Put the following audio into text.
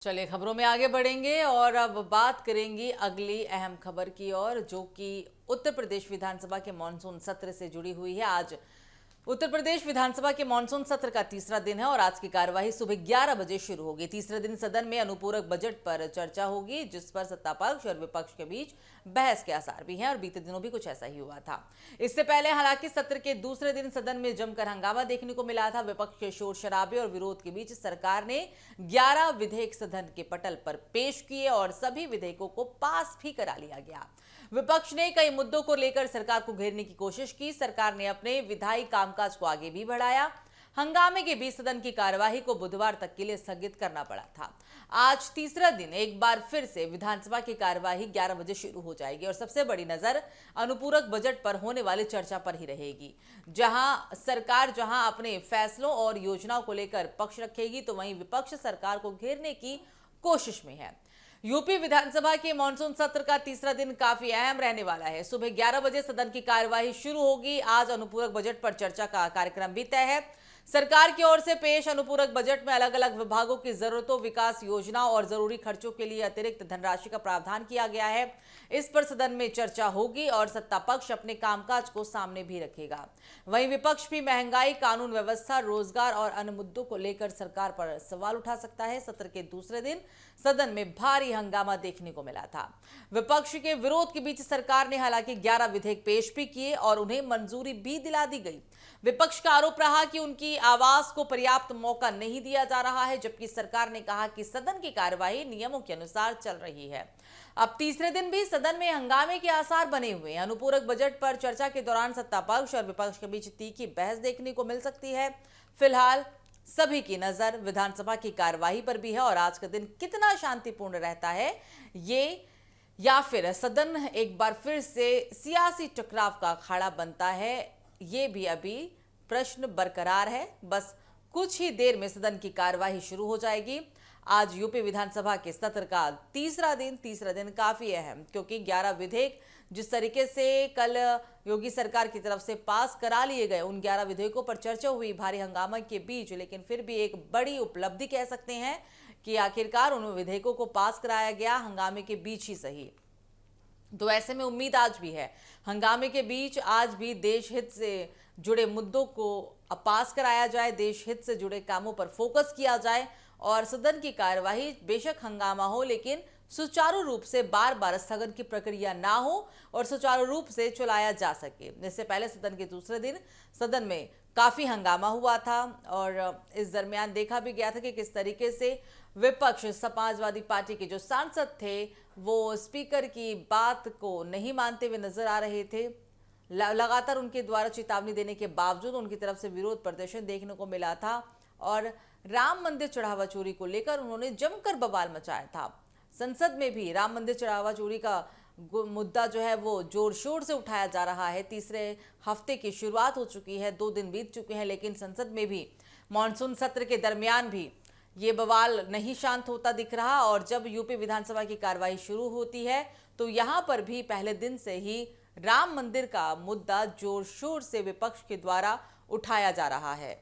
चलिए खबरों में आगे बढ़ेंगे और अब बात करेंगी अगली अहम खबर की ओर, जो कि उत्तर प्रदेश विधानसभा के मानसून सत्र से जुड़ी हुई है। आज उत्तर प्रदेश विधानसभा के मानसून सत्र का तीसरा दिन है और आज की कार्यवाही सुबह 11 बजे शुरू होगी। तीसरे दिन सदन में अनुपूरक बजट पर चर्चा होगी, जिस पर सत्तापक्ष और विपक्ष के बीच बहस के आसार भी हैं और बीते दिनों भी कुछ ऐसा ही हुआ था। इससे पहले हालांकि सत्र के दूसरे दिन सदन में जमकर हंगामा देखने को मिला था। विपक्ष के शोर शराबे और विरोध के बीच सरकार ने 11 विधेयक सदन के पटल पर पेश किए और सभी विधेयकों को पास भी करा लिया गया। विपक्ष ने कई मुद्दों को लेकर सरकार को घेरने की कोशिश की। सरकार ने अपने विधायी कामकाज को आगे भी बढ़ाया। हंगामे के बीच सदन की कार्यवाही को बुधवार तक के लिए स्थगित करना पड़ा था। आज तीसरा दिन एक बार फिर से विधानसभा की कार्यवाही 11 बजे शुरू हो जाएगी और सबसे बड़ी नजर अनुपूरक बजट पर होने वाली चर्चा पर ही रहेगी। जहां अपने फैसलों और योजनाओं को लेकर पक्ष रखेगी, तो वहीं विपक्ष सरकार को घेरने की कोशिश में है। यूपी विधानसभा के मानसून सत्र का तीसरा दिन काफी अहम रहने वाला है। सुबह 11 बजे सदन की कार्यवाही शुरू होगी। आज अनुपूरक बजट पर चर्चा का कार्यक्रम भी तय है। सरकार की ओर से पेश अनुपूरक बजट में अलग अलग विभागों की जरूरतों, विकास योजनाओं और जरूरी खर्चों के लिए अतिरिक्त धनराशि का प्रावधान किया गया है। इस पर सदन में चर्चा होगी और सत्ता पक्ष अपने कामकाज को सामने भी रखेगा। वहीं विपक्ष भी महंगाई, कानून व्यवस्था, रोजगार और अन्य मुद्दों को लेकर सरकार पर सवाल उठा सकता है। सत्र के दूसरे दिन सदन में भारी हंगामा देखने को मिला था। विपक्ष के विरोध के बीच सरकार ने हालांकि 11 विधेयक पेश भी किए और उन्हें मंजूरी भी दिला दी गई। विपक्ष का आरोप रहा कि उनकी आवाज को पर्याप्त मौका नहीं दिया जा रहा है, जबकि सरकार ने कहा कि सदन की कार्यवाही नियमों के अनुसार चल रही है। अब तीसरे दिन भी सदन में हंगामे के आसार बने हुए हैं। अनुपूरक बजट पर चर्चा के दौरान सत्ता पक्ष और विपक्ष के बीच तीखी बहस देखने को मिल सकती है। फिलहाल सभी की नजर विधानसभा की कार्यवाही पर भी है और आज का दिन कितना शांतिपूर्ण रहता है ये, या फिर सदन एक बार फिर से सियासी टकराव का अखाड़ा बनता है, ये भी अभी प्रश्न बरकरार है। बस कुछ ही देर में सदन की कार्यवाही शुरू हो जाएगी। आज यूपी विधानसभा के सत्र का तीसरा दिन काफी अहम, क्योंकि 11 विधेयक जिस तरीके से कल योगी सरकार की तरफ से पास करा लिए गए, उन 11 विधेयकों पर चर्चा हुई भारी हंगामा के बीच, लेकिन फिर भी एक बड़ी उपलब्धि कह सकते हैं कि आखिरकार उन विधेयकों को पास कराया गया, हंगामे के बीच ही सही। तो ऐसे में उम्मीद आज भी है, हंगामे के बीच आज भी देश हित से जुड़े मुद्दों को पास कराया जाए, देश हित से जुड़े कामों पर फोकस किया जाए और सदन की कार्यवाही बेशक हंगामा हो, लेकिन सुचारू रूप से बार बार स्थगन की प्रक्रिया ना हो और सुचारू रूप से चलाया जा सके। इससे पहले सदन के दूसरे दिन सदन में काफी हंगामा हुआ था और इस दरमियान देखा भी गया था कि किस तरीके से विपक्ष, समाजवादी पार्टी के जो सांसद थे, वो स्पीकर की बात को नहीं मानते हुए नजर आ रहे थे। लगातार उनके द्वारा चेतावनी देने के बावजूद उनकी तरफ से विरोध प्रदर्शन देखने को मिला था और राम मंदिर चढ़ावा चोरी को लेकर उन्होंने जमकर बवाल मचाया था। संसद में भी राम मंदिर चढ़ावा चोरी का मुद्दा जो है वो जोर शोर से उठाया जा रहा है। तीसरे हफ्ते की शुरुआत हो चुकी है, 2 दिन बीत चुके हैं, लेकिन संसद में भी मानसून सत्र के दरमियान भी ये बवाल नहीं शांत होता दिख रहा और जब यूपी विधानसभा की कार्यवाही शुरू होती है तो यहाँ पर भी पहले दिन से ही राम मंदिर का मुद्दा जोर शोर से विपक्ष के द्वारा उठाया जा रहा है।